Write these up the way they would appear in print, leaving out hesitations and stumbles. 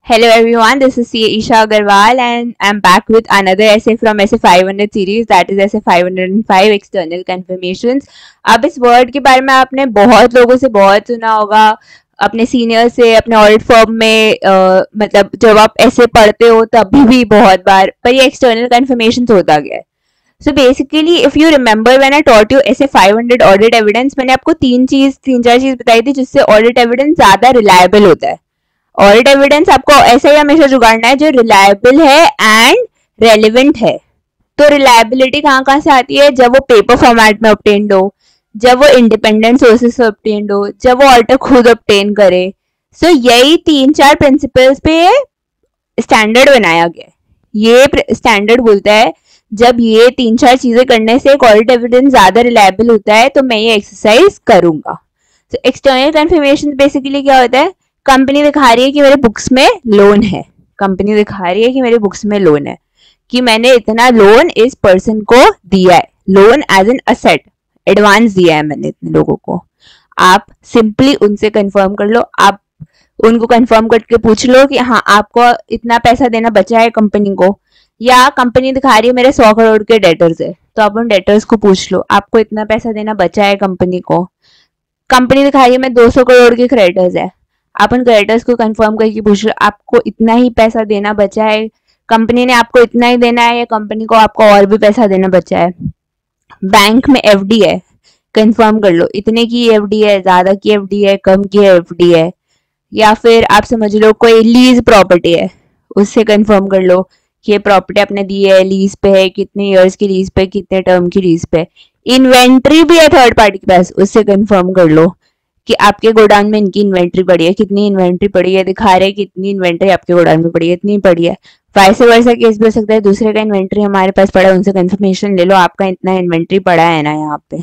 Hello everyone, this is CA Isha Agarwal and I'm back with another essay from essay 500 series, that is essay 505 external confirmations. अब इस word के बारे में आपने बहुत लोगों से बहुत सुना होगा, अपने सीनियर से, अपने ऑडिट फर्म में, मतलब जब आप ऐसे पढ़ते हो तभी भी बहुत बार, पर ये एक्सटर्नल कन्फर्मेशन होता गया है. So basically if you remember when I taught you ऐसे 500 ऑडिट एविडेंस, मैंने आपको तीन चार चीज बताई थी जिससे ऑडिट एविडेंस ज्यादा रिलायबल होता है. ऑडिट एविडेंस आपको ऐसा ही हमेशा जुगाड़ना है जो रिलायबल है एंड रेलिवेंट है. तो रिलायबिलिटी कहाँ से आती है? जब वो पेपर फॉर्मेट में ऑब्टेन्ड हो, जब वो इंडिपेंडेंट सोर्सेज से ऑब्टेन्ड हो, जब वो ऑडिटर खुद ऑब्टेन करे. सो यही तीन चार प्रिंसिपल्स पे स्टैंडर्ड बनाया गया है. ये स्टैंडर्ड बोलता है जब ये तीन चार चीजें करने से एक ऑडिट एविडेंस ज्यादा रिलायबल होता है तो मैं ये एक्सरसाइज करूंगा. तो एक्सटर्नल कंफर्मेशन बेसिकली क्या होता है? कंपनी दिखा रही है कि मेरे बुक्स में लोन है, कंपनी दिखा रही है कि मेरे बुक्स में लोन है, कि मैंने इतना लोन इस पर्सन को दिया है, loan as an asset, advance दिया है मैंने इतने लोगों को. आप सिंपली उनसे कंफर्म कर लो, आप उनको कंफर्म करके पूछ लो कि हाँ आपको इतना पैसा देना बचा है कंपनी को. या कंपनी दिखा रही है मेरे 100 करोड़ के डेटर्स है, तो आप उन डेटर्स को पूछ लो आपको इतना पैसा देना बचा है कंपनी को. कंपनी दिखा रही है मैं 200 करोड़ के क्रेडिटर्स है, आप उन क्रेडिटर्स को कंफर्म करके पूछ लो आपको इतना ही पैसा देना बचा है, कंपनी ने आपको इतना ही देना है या कंपनी को आपको और भी पैसा देना बचा है. बैंक में एफडी है, कंफर्म कर लो इतने की एफडी है, ज्यादा की एफडी है, कम की एफडी है. या फिर आप समझ लो कोई लीज प्रॉपर्टी है, उससे कंफर्म कर लो कि ये प्रॉपर्टी आपने दी है, लीज पे है, कितने इयर्स की लीज पे, कितने टर्म की लीज पे. इन्वेंट्री भी है थर्ड पार्टी के पास, उससे कंफर्म कर लो कि आपके गोडाउन में इनकी इन्वेंट्री पड़ी है, कितनी इन्वेंट्री पड़ी है, दिखा रहे कितनी इन्वेंट्री आपके गोडाउन में पड़ी है, इतनी पड़ी है. वाइस वर्सा केस भी हो सकता है, दूसरे का इन्वेंट्री हमारे पास पड़ा है, उनसे कंफर्मेशन ले लो आपका इतना इन्वेंट्री पड़ा है ना यहाँ पे.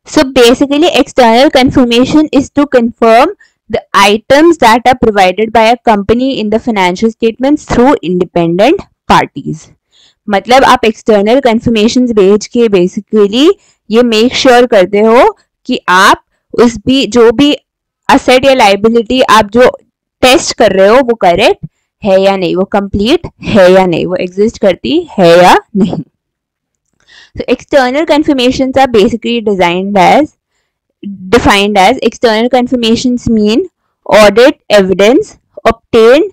So basically external confirmation is to confirm the items that are provided by a company in the financial statements through independent parties. मतलब आप एक्सटर्नल कंफर्मेशन भेज के बेसिकली ये मेक श्योर करते हो कि आप उस भी जो भी असेट या लाइबिलिटी आप जो टेस्ट कर रहे हो वो करेक्ट है या नहीं, वो कंप्लीट है या नहीं, वो एग्जिस्ट करती है या नहीं. So external confirmations are basically defined as external confirmations mean audit evidence obtained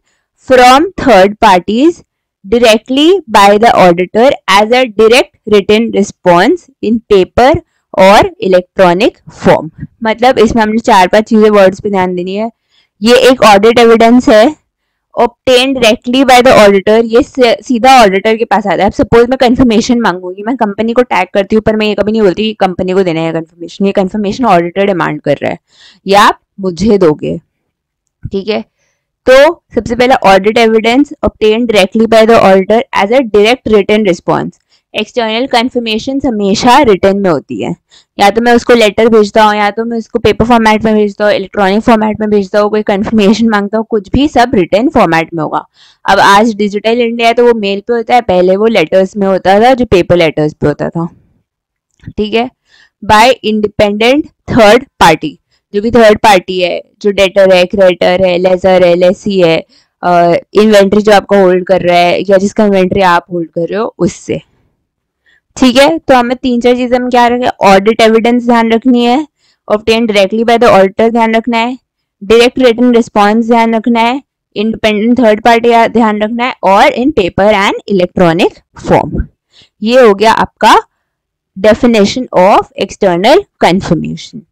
from third parties directly by the auditor as a direct written response in paper और इलेक्ट्रॉनिक फॉर्म. मतलब इसमें हमने 4-5 चीजें वर्ड्स पे ध्यान देनी है. ये एक ऑडिट एविडेंस है, obtain directly by the auditor, ये सीधा ऑडिटर के पास आता है. अब सपोज मैं कंफर्मेशन मांगूंगी, मैं कंपनी को टैग करती हूँ पर मैं ये कभी नहीं बोलती कि कंपनी को देना है कंफर्मेशन, ये कंफर्मेशन ऑडिटर डिमांड कर रहा है या आप मुझे दोगे. ठीक है, तो सबसे पहला audit evidence obtain directly by the auditor as a direct written response. External confirmation हमेशा रिटर्न में होती है, या तो मैं उसको लेटर भेजता हूँ, या तो मैं उसको पेपर फॉर्मेट में भेजता हूँ, इलेक्ट्रॉनिक फॉर्मेट में भेजता हूँ, कोई कंफर्मेशन मांगता हूँ, कुछ भी सब रिटर्न फॉर्मेट में होगा. अब आज डिजिटल इंडिया है तो वो मेल पे होता है, पहले वो लेटर्स में होता था जो पेपर लेटर्स पे होता था. ठीक है, बाय इंडिपेंडेंट थर्ड पार्टी, जो भी थर्ड पार्टी है, जो डेटर है, क्रेडिटर है, लेजर है, लेसी है, इन्वेंट्री जो आपका होल्ड कर रहा है या जिसका इन्वेंट्री आप होल्ड कर रहे हो उससे. ठीक है, तो हमें 3-4 चीजें हम क्या रखें? ऑडिट एविडेंस ध्यान रखनी है, obtain directly by the auditor ध्यान रखना है, डायरेक्ट रिटन रिस्पॉन्स ध्यान रखना है, इंडिपेंडेंट थर्ड पार्टी ध्यान रखना है, और इन पेपर एंड इलेक्ट्रॉनिक फॉर्म. ये हो गया आपका डेफिनेशन ऑफ एक्सटर्नल कंफर्मेशन.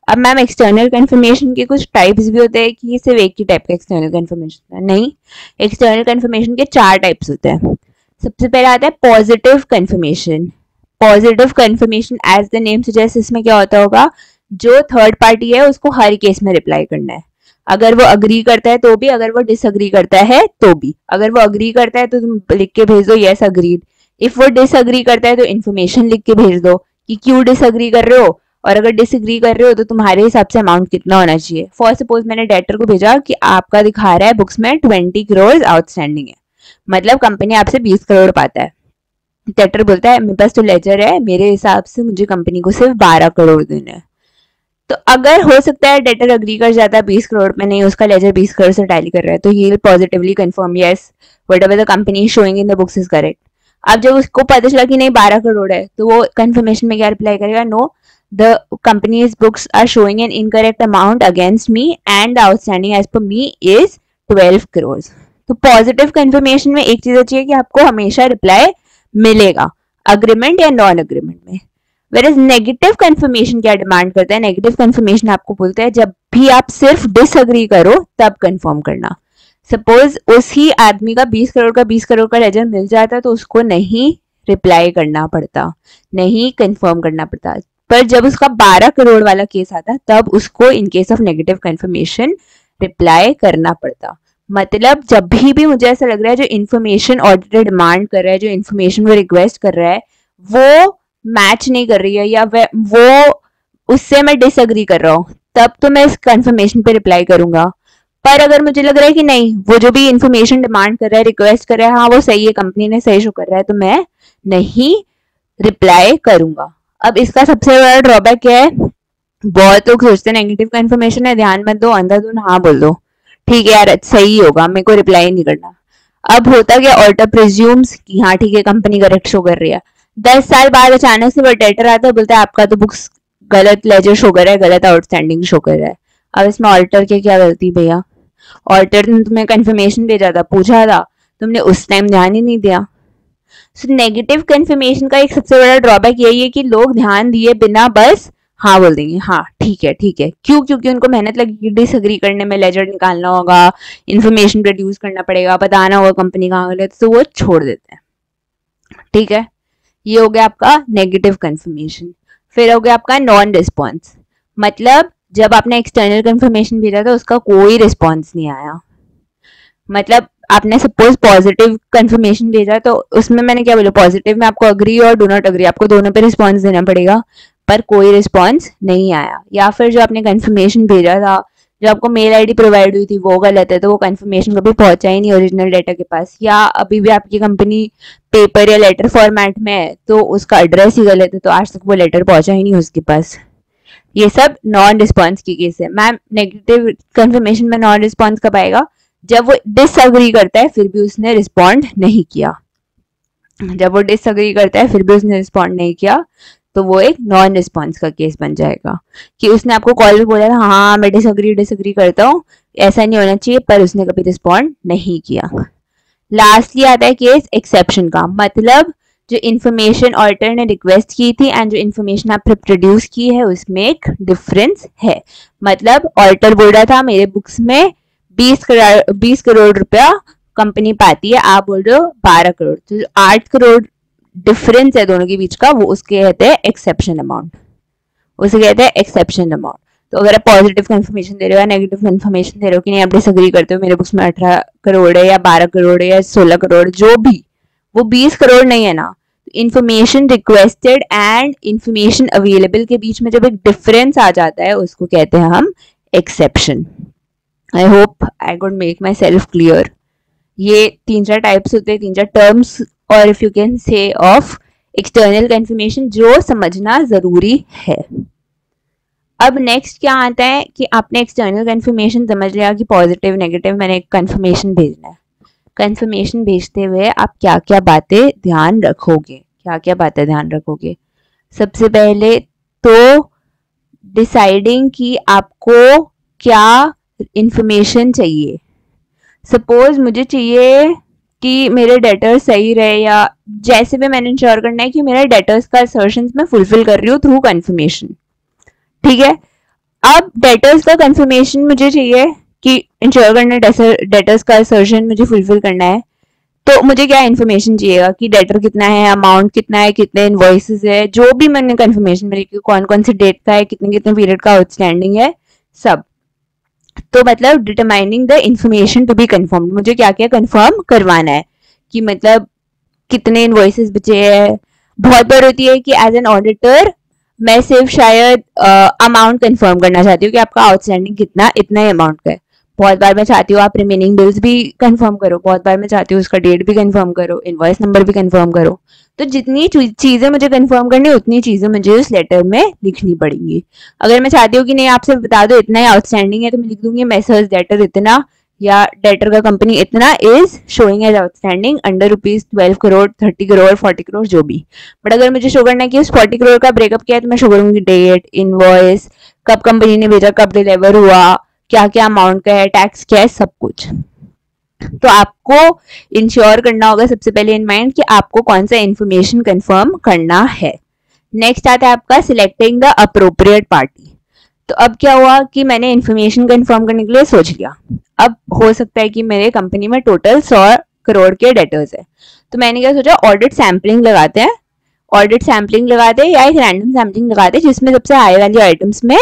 अब मैम एक्सटर्नल कंफर्मेशन के कुछ टाइप्स भी होते हैं कि सिर्फ एक ही टाइप का एक्सटर्नल कंफर्मेशन है? नहीं, एक्सटर्नल कंफर्मेशन के 4 टाइप्स होते हैं. सबसे पहला आता है positive confirmation. Positive confirmation as the name suggest, इसमें क्या होता होगा, जो थर्ड पार्टी है उसको हर केस में रिप्लाई करना है. अगर वो अग्री करता है तो भी, अगर वो डिसअग्री करता है तो भी. अगर वो अग्री करता है तो तुम लिख के भेज दो यस अग्रीड. इफ वो डिसअग्री करता है तो इन्फॉर्मेशन लिख के भेज दो कि क्यों डिसअग्री कर रहे हो, और अगर डिसएग्री कर रहे हो तो तुम्हारे हिसाब से अमाउंट कितना होना चाहिए. फॉर सपोज मैंने डेटर को भेजा कि आपका दिखा रहा है बुक्स में 20 करोड़ आउटस्टैंडिंग है, मतलब कंपनी आपसे 20 करोड़ पाता है. डेटर बोलता है मेरे पास तो लेजर है, मेरे हिसाब से मुझे कंपनी को सिर्फ 12 करोड़ देना है. तो अगर हो सकता है डेटर अग्री कर जाता है 20 करोड़ पे, नहीं उसका लेजर 20 करोड़ से टैली कर रहा है, तो he will positively confirm yes whatever the company is showing in the books is correct. अब जब उसको पता चला कि नहीं 12 करोड़ है, तो वो कंफर्मेशन में क्या रिप्लाई करेगा, no the companies books are showing an incorrect amount against me and the outstanding as per me is 12 crore. तो पॉजिटिव कंफर्मेशन में एक चीज अच्छी है कि आपको हमेशा रिप्लाई मिलेगा अग्रीमेंट या नॉन अग्रीमेंट में। वेयर इज नेगेटिव कंफर्मेशन क्या डिमांड करता है, नेगेटिव कंफर्मेशन आपको बोलता है जब भी आप सिर्फ डिसअग्री करो तब कंफर्म करना। सपोज उसी आदमी का 20 करोड़ का लेजर मिल जाता तो उसको नहीं रिप्लाई करना पड़ता, नहीं कंफर्म करना पड़ता, पर जब उसका 12 करोड़ वाला केस आता तब उसको इन case of negative confirmation reply करना पड़ता। मतलब जब भी मुझे ऐसा लग रहा है जो इन्फॉर्मेशन ऑडिटर डिमांड कर रहा है, जो इन्फॉर्मेशन वो रिक्वेस्ट कर रहा है वो मैच नहीं कर रही है या वो उससे मैं डिसअग्री कर रहा हूँ, तब तो मैं इस कंफर्मेशन पे रिप्लाई करूंगा। पर अगर मुझे लग रहा है कि नहीं वो जो भी इन्फॉर्मेशन डिमांड कर रहा है, रिक्वेस्ट कर रहा है, हाँ वो सही है, कंपनी ने सही शो कर रहा है, तो मैं नहीं रिप्लाई करूंगा। अब इसका सबसे बड़ा ड्रॉबैक क्या है, बहुत लोग सोचते हैं नेगेटिव कंफर्मेशन है, ध्यान मत दो, अंधाधुन हाँ बोल दो, ठीक है यार सही होगा, मेरे को रिप्लाई नहीं करना। अब होता क्या, ऑल्टर प्रिज्यूम्स कि हाँ ठीक है कंपनी करेक्ट शो कर रही है, 10 साल बाद अचानक से वो डेटर आता है, बोलता है आपका तो बुक्स गलत लेजर शो कर रहा है, गलत आउटस्टैंडिंग शो कर रहा है। अब इसमें ऑल्टर की क्या गलती भैया, ऑल्टर ने तुम्हें कंफर्मेशन भेजा था, पूछा था, तुमने उस टाइम ध्यान ही नहीं दिया। सो नेगेटिव कंफर्मेशन का एक सबसे बड़ा ड्रॉबैक यही है कि लोग ध्यान दिए बिना बस हाँ बोल देंगे, हाँ ठीक है ठीक है, क्यों, क्योंकि उनको मेहनत लगेगी डिसएग्री करने में, लेजर निकालना होगा, इन्फॉर्मेशन प्रोड्यूस करना पड़ेगा, बताना होगा कंपनी कहाँ गलत, तो वो छोड़ देते हैं। ठीक है, ये हो गया आपका नेगेटिव कंफर्मेशन। फिर हो गया आपका नॉन रिस्पॉन्स, मतलब जब आपने एक्सटर्नल कंफर्मेशन भेजा था उसका कोई रिस्पॉन्स नहीं आया। मतलब आपने सपोज पॉजिटिव कंफर्मेशन भेजा तो उसमें मैंने क्या बोला, पॉजिटिव में आपको अग्री और डू नॉट अग्री, आपको दोनों पे रिस्पॉन्स देना पड़ेगा, पर कोई रिस्पॉन्स नहीं आया। या फिर जो आपने कंफर्मेशन भेजा था, जो आपको मेल आईडी प्रोवाइड हुई थी वो गलत है, तो वो कंफर्मेशन कभी पहुंचा ही नहीं ओरिजिनल डेटा के पास, या अभी भी आपकी कंपनी पेपर या लेटर फॉर्मेट में है तो उसका एड्रेस ही गलत है, तो आज तक वो लेटर पहुंचा ही नहीं उसके पास। ये सब नॉन रिस्पॉन्स की केस है। मैम नेगेटिव कंफर्मेशन में नॉन रिस्पॉन्स कब आएगा, जब वो डिसअग्री करता है फिर भी उसने रिस्पॉन्ड नहीं किया। जब वो डिसअग्री करता है फिर भी उसने रिस्पॉन्ड नहीं किया तो वो एक नॉन रिस्पॉन्स का केस बन जाएगा, कि उसने आपको कॉल पे बोला था हाँ मैं डिसअग्री करता हूँ, ऐसा नहीं होना चाहिए, पर उसने कभी रिस्पॉन्ड नहीं किया। लास्टली आता है केस एक्सेप्शन का, मतलब जो इन्फॉर्मेशन ऑल्टर ने रिक्वेस्ट की थी एंड जो इन्फॉर्मेशन आपने प्रोड्यूस की है उसमें एक डिफरेंस है। मतलब ऑल्टर बोल रहा था मेरे बुक्स में 20 करोड़ रुपया कंपनी पाती है, आप बोल रहे हो 12 करोड़, तो 8 करोड़ डिफरेंस है दोनों के बीच का, वो उसके कहते हैं एक्सेप्शन अमाउंट, उसे कहते हैं एक्सेप्शन अमाउंट। तो अगर आप पॉजिटिव कंफर्मेशन दे रहे हो या नेगेटिव कंफर्मेशन दे रहे हो कि नहीं आप डिसएग्री करते हो, मेरे बुक्स में 18 करोड़ है या 12 करोड़ है या 16 करोड़, जो भी, वो 20 करोड़ नहीं है ना, information requested and information available के बीच में जब एक डिफरेंस आ जाता है उसको कहते हैं हम exception. I hope I could make my self clear. ये 3-4 टाइप्स होते हैं, 3-4 टर्म्स और if you can say of external confirmation जो समझना जरूरी है। अब नेक्स्ट क्या आता है कि आपने एक्सटर्नल कंफर्मेशन समझ लिया कि पॉजिटिव नेगेटिव मैंने कंफर्मेशन भेजना है। कंफर्मेशन भेजते हुए आप क्या क्या बातें ध्यान रखोगे, क्या क्या बातें ध्यान रखोगे। सबसे पहले तो डिसाइडिंग कि आपको क्या इंफॉर्मेशन चाहिए। सपोज मुझे चाहिए कि मेरे डेटर्स सही रहे, या जैसे भी मैंने इंश्योर करना है कि मेरे डेटर्स का असर्शंस मैं फुलफिल कर रही हूँ थ्रू कंफर्मेशन। ठीक है, अब डेटर्स का कंफर्मेशन मुझे चाहिए कि इंश्योर करना डेटर्स का असर्शन मुझे फुलफिल करना है, तो मुझे क्या इन्फॉर्मेशन चाहिएगा कि डेटर कितना है, अमाउंट कितना है, कितने इनवॉइसेस है, जो भी मैंने कंफर्मेशन में लिखी, कौन कौन सी डेट का है, कितने कितने पीरियड का आउटस्टैंडिंग है, सब। तो मतलब determining the information to be confirm, मुझे क्या क्या कंफर्म करवाना है, कि मतलब कितने इनवॉइसेस बचे हैं। बहुत बार होती है कि एज एन ऑडिटर मैं सिर्फ शायद अमाउंट कंफर्म करना चाहती हूँ कि आपका आउटस्टैंडिंग कितना, इतना ही अमाउंट का है, बहुत बार मैं चाहती हूँ आप रिमेनिंग बिल्स भी कंफर्म करो, बहुत बार मैं चाहती हूँ उसका डेट भी कंफर्म करो, इनवॉइस नंबर भी कंफर्म करो। तो जितनी चीजें मुझे कंफर्म करनी उतनी चीजें मुझे उस लेटर में लिखनी पड़ेंगी। अगर मैं चाहती हूँ कि नहीं आपसे बता दो इतना ही आउटस्टैंडिंग है, तो मैं लिख दूंगी मेसर्स डेटर इतना, या डेटर का कंपनी इतना is showing as outstanding under ₹12 crore, 30 crore, 40 crore, जो भी। बट अगर मुझे शो करना है कि उस 40 करोड़ का ब्रेकअप किया है, तो मैं शो करूंगी डेट, इनवॉइस, कब कंपनी ने भेजा, कब डिलीवर हुआ, क्या क्या अमाउंट का है, टैक्स क्या है, सब कुछ। तो आपको इंश्योर करना होगा सबसे पहले इन माइंड कि आपको कौन सा इंफॉर्मेशन कंफर्म करना है। नेक्स्ट आता है आपका सिलेक्टिंग द अप्रोप्रिएट पार्टी। तो अब क्या हुआ कि मैंने इन्फॉर्मेशन कंफर्म करने के लिए सोच लिया। अब हो सकता है कि मेरे कंपनी में टोटल 100 करोड़ के डेटर्स है, तो मैंने क्या सोचा, ऑडिट सैम्पलिंग लगाते हैं, ऑडिट सैम्पलिंग लगाते हैं या एक रैंडम सैम्पलिंग लगाते हैं जिसमें सबसे हाई वैल्यू आइटम्स में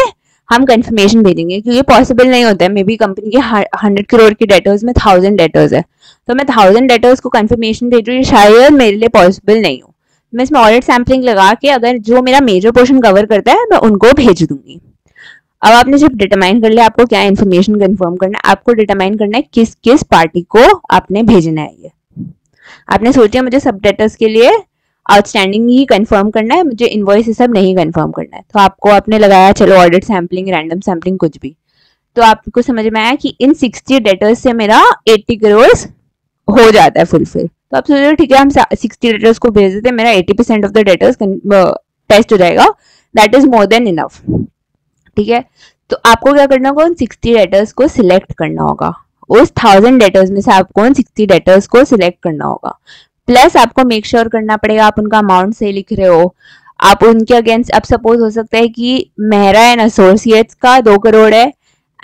हम कंफर्मेशन भेजेंगे, क्योंकि पॉसिबल नहीं होता है मे बी कंपनी के 100 करोड़ के डेटर्स में 1000 डेटर्स है, तो मैं 1000 डेटर्स को कंफर्मेशन भेजूँ ये शायद मेरे लिए पॉसिबल नहीं हो। मैं इसमें ऑडिट सैम्पलिंग लगा के अगर जो मेरा मेजर पोर्शन कवर करता है मैं उनको भेज दूंगी। अब आपने जब डिटरमाइन कर लिया आपको क्या इन्फॉर्मेशन कंफर्म करना है, आपको डिटरमाइन करना है किस किस पार्टी को आपने भेजना है। ये आपने सोचा मुझे सब डेटर्स के लिए आउटस्टैंडिंग ही कंफर्म करना है, मुझे इनवॉइस ये सब नहीं कंफर्म करना है, तो आपको आपने लगाया चलो ऑडिट सैम्पलिंग, रैंडम सैम्पलिंग, कुछ भी। तो आपको समझ में आया कि इन 60 डेटर्स से मेरा 80 करोड़ हो जाता है फुलफिल। तो आप सोचो ठीक है हम 60 डेटर्स को भेज देते हैं, मेरा 80% ऑफ द डेटर्स टेस्ट हो जाएगा, that is more than enough. ठीक है, तो आपको क्या करना होगा, उन 60 डेटर्स को सिलेक्ट करना होगा। उस 1000 डेटर्स में से आपको उन 60 डेटर्स को सिलेक्ट करना होगा। प्लस आपको मेक श्योर करना पड़ेगा आप उनका अमाउंट सही लिख रहे हो। आप उनके अगेंस्ट, अब सपोज हो सकता है कि मेहरा एंड एसोसिएट्स का 2 करोड़ है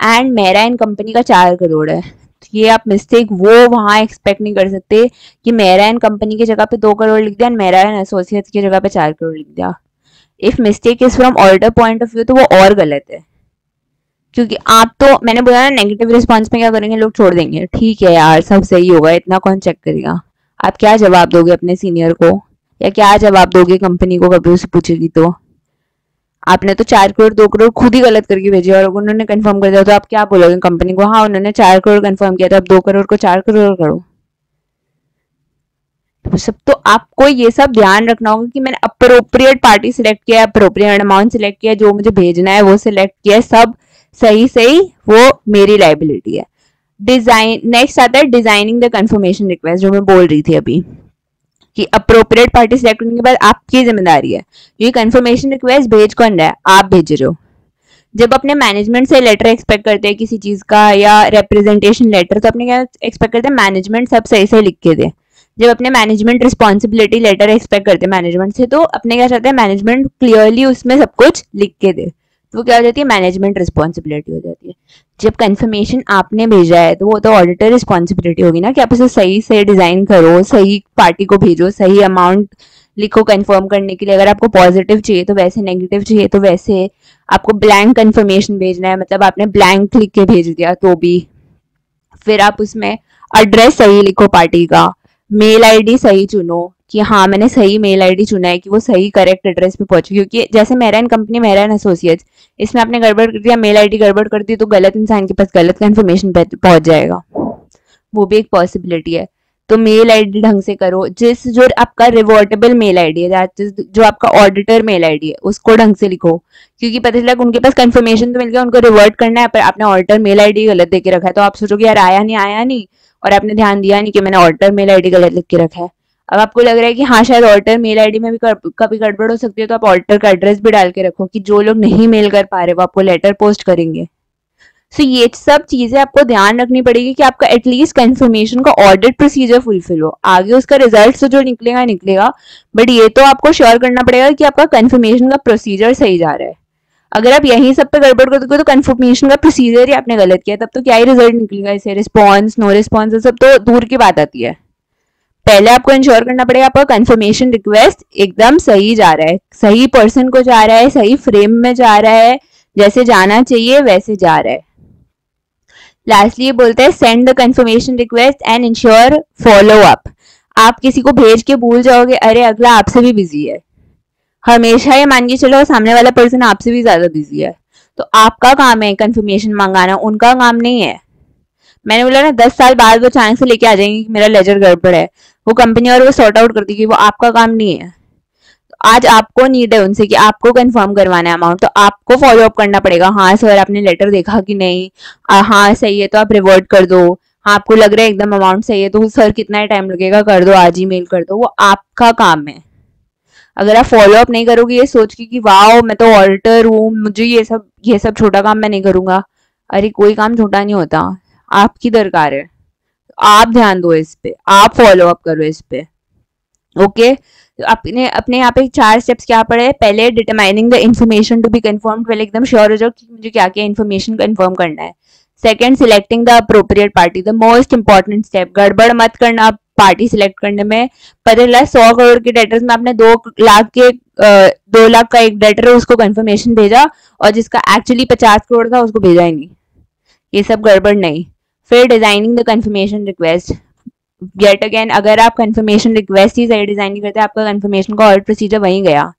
एंड मेहरा एंड कंपनी का 4 करोड़ है, तो ये आप मिस्टेक वो वहां एक्सपेक्ट नहीं कर सकते कि मेहरा एंड कंपनी की जगह पे 2 करोड़ लिख दिया, मेहरा एंड एसोसिएट्स की जगह पे 4 करोड़ लिख दिया। If mistake is from auditor point of view तो वो और गलत है, क्योंकि आप तो मैंने बोला ना नेगेटिव रिस्पॉन्स में क्या करेंगे, लोग छोड़ देंगे, ठीक है यार सब सही होगा, इतना कौन चेक करेगा। आप क्या जवाब दोगे अपने सीनियर को, या क्या जवाब दोगे कंपनी को कभी उसे पूछेगी तो। आपने तो 4 करोड़ 2 करोड़ खुद ही गलत करके भेजे और उन्होंने कंफर्म कर दिया, तो आप क्या बोलोगे कंपनी को, हाँ उन्होंने 4 करोड़ कंफर्म किया था, अब 2 करोड़ को 4 करोड़ करो। तो सब तो आपको ये सब ध्यान रखना होगा कि मैंने अप्रोप्रिएट पार्टी सिलेक्ट किया, अप्रोप्रिएट अमाउंट सिलेक्ट किया, जो मुझे भेजना है वो सिलेक्ट किया, सब सही सही, वो मेरी लाइबिलिटी है। डिजाइन, नेक्स्ट आता है डिजाइनिंग द कंफर्मेशन रिक्वेस्ट, जो मैं बोल रही थी अभी कि अप्रोप्रिएट पार्टी सिलेक्ट करने के बाद आपकी जिम्मेदारी है, ये कंफर्मेशन रिक्वेस्ट भेज कौन रहा है, आप भेज रहे हो। जब अपने मैनेजमेंट से लेटर एक्सपेक्ट करते हैं किसी चीज का या रिप्रेजेंटेशन लेटर, तो अपने क्या एक्सपेक्ट करते हैं, मैनेजमेंट सब सही सही लिख के दे। जब अपने मैनेजमेंट रिस्पॉन्सिबिलिटी लेटर एक्सपेक्ट करते हैं मैनेजमेंट से, तो अपने क्या चाहते हैं, मैनेजमेंट क्लियरली उसमें सब कुछ लिख के दे, तो वो क्या हो जाती है, मैनेजमेंट रिस्पॉन्सिबिलिटी हो जाती है। जब कंफर्मेशन आपने भेजा है तो वो तो ऑडिटर रिस्पॉन्सिबिलिटी होगी ना कि आप उसे सही से डिजाइन करो, सही पार्टी को भेजो, सही अमाउंट लिखो कंफर्म करने के लिए। अगर आपको पॉजिटिव चाहिए तो वैसे, नेगेटिव चाहिए तो वैसे। आपको ब्लैंक कंफर्मेशन भेजना है, मतलब आपने ब्लैंक लिख के भेज दिया तो भी। फिर आप उसमें एड्रेस सही लिखो पार्टी का, मेल आईडी सही चुनो कि हाँ मैंने सही मेल आईडी चुना है कि वो सही करेक्ट एड्रेस पे पहुंचे, क्योंकि जैसे मेरा एंड कंपनी, मेरा एंड एसोसिएट्स, इसमें आपने गड़बड़ कर दिया, मेल आईडी गड़बड़ कर दी, तो गलत इंसान के पास गलत कंफर्मेशन पहुंच जाएगा, वो भी एक पॉसिबिलिटी है। तो मेल आईडी ढंग से करो, जो आपका रिवर्टेबल मेल आईडी है, जो आपका ऑडिटर मेल आईडी है उसको ढंग से लिखो, क्योंकि पता चला उनके पास कंफर्मेशन तो मिल गया, उनको रिवर्ट करना है, पर आपने ऑडिटर मेल आईडी गलत दे के रखा है, तो आप सोचोगे यार आया नहीं, और आपने ध्यान दिया नहीं कि मैंने ऑडिटर मेल आईडी गलत लिख के रखा है। अब आपको लग रहा है कि हाँ शायद ऑडिटर मेल आईडी में भी कभी गड़बड़ हो सकती है, तो आप ऑडिटर का एड्रेस भी डाल के रखो कि जो लोग नहीं मेल कर पा रहे वो आपको लेटर पोस्ट करेंगे। सो ये सब चीजें आपको ध्यान रखनी पड़ेगी कि आपका एटलीस्ट कंफर्मेशन का ऑडिट प्रोसीजर फुलफिल हो। आगे उसका रिजल्ट तो जो निकलेगा, बट ये तो आपको श्योर करना पड़ेगा कि आपका कंफर्मेशन का प्रोसीजर सही जा रहा है। अगर आप यहीं सब पे गड़बड़ कर दोगे तो कंफर्मेशन का प्रोसीजर ही आपने गलत किया, तब तो क्या ही रिजल्ट निकलेगा, इसे रिस्पॉन्स नो रिस्पॉन्स सब तो दूर की बात आती है। पहले आपको इंश्योर करना पड़ेगा आपका कंफर्मेशन रिक्वेस्ट एकदम सही जा रहा है, सही पर्सन को जा रहा है, सही फ्रेम में जा रहा है, जैसे जाना चाहिए वैसे जा रहा है। लास्टली ये बोलते हैं send the confirmation request and ensure follow up. आप किसी को भेज के भूल जाओगे, अरे अगला आपसे भी बिजी है, हमेशा ये मान के चलो सामने वाला पर्सन आपसे भी ज्यादा बिजी है, तो आपका काम है कंफर्मेशन मंगाना, उनका काम नहीं है। मैंने बोला ना 10 साल बाद वो अचानक से लेके आ जाएंगे कि मेरा लेजर गड़बड़ है, वो कंपनी और वो सॉर्ट आउट करती है, वो आपका काम नहीं है। आज आपको नीड है उनसे कि आपको कंफर्म करवाना है अमाउंट, तो आपको फॉलो अप करना पड़ेगा। हाँ सर आपने लेटर देखा कि नहीं, हाँ सही है तो आप रिवर्ट कर दो, हाँ आपको लग रहा है एकदम अमाउंट सही है तो सर कितना टाइम लगेगा कर दो, आज ही मेल कर दो, वो आपका काम है। अगर आप फॉलो अप नहीं करोगे ये सोच के कि वाओ मैं तो ऑडिटर हूँ, मुझे ये सब छोटा काम मैं नहीं करूंगा, अरे कोई काम छोटा नहीं होता, आपकी दरकार है, आप ध्यान दो इस पे, आप फॉलो अप करो इस पे। ओके तो अपने अपने यहाँ पे 4 स्टेप्स क्या पड़े, पहले determining the information to be confirm, पहले एकदम श्योर हो जाओ कि मुझे क्या क्या इन्फॉर्मेशन कंफर्म करना है। Second selecting the appropriate party, the most important step, गड़बड़ मत करना पार्टी सिलेक्ट करने में। पता चला 100 करोड़ के डेटर्स में आपने 2 लाख के 2 लाख का एक डेटर है उसको कंफर्मेशन भेजा, और जिसका एक्चुअली 50 करोड़ था उसको भेजा ही नहीं, ये सब गड़बड़ नहीं। फिर designing the confirmation request, get again अगर आप कंफर्मेशन रिक्वेस्ट ही सही डिजाइन नहीं करते, आपका कंफर्मेशन का ऑडिट प्रोसीजर वहीं गया,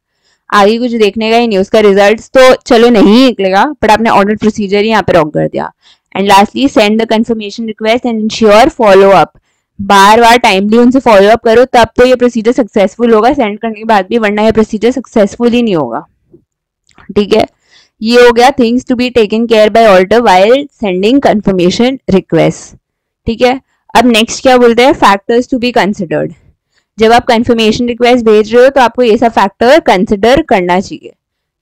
आगे कुछ देखने का ही नहीं, उसका रिजल्ट तो चलो नहीं निकलेगा बट आपने ऑडिट प्रोसीजर ही यहाँ पे रॉन्ग कर दिया। And lastly send the confirmation request and ensure follow up, bar bar timely उनसे फॉलो अप करो तब तो ये प्रोसीजर सक्सेसफुल होगा सेंड करने के बाद भी, वरना ये प्रोसीजर सक्सेसफुल ही नहीं होगा। ठीक है, ये हो गया things to be taken care by auditor while sending confirmation request. ठीक है, अब नेक्स्ट क्या बोलते हैं, फैक्टर्स टू बी कंसिडर्ड। जब आप कंफर्मेशन रिक्वेस्ट भेज रहे हो तो आपको ये सब फैक्टर कंसिडर करना चाहिए।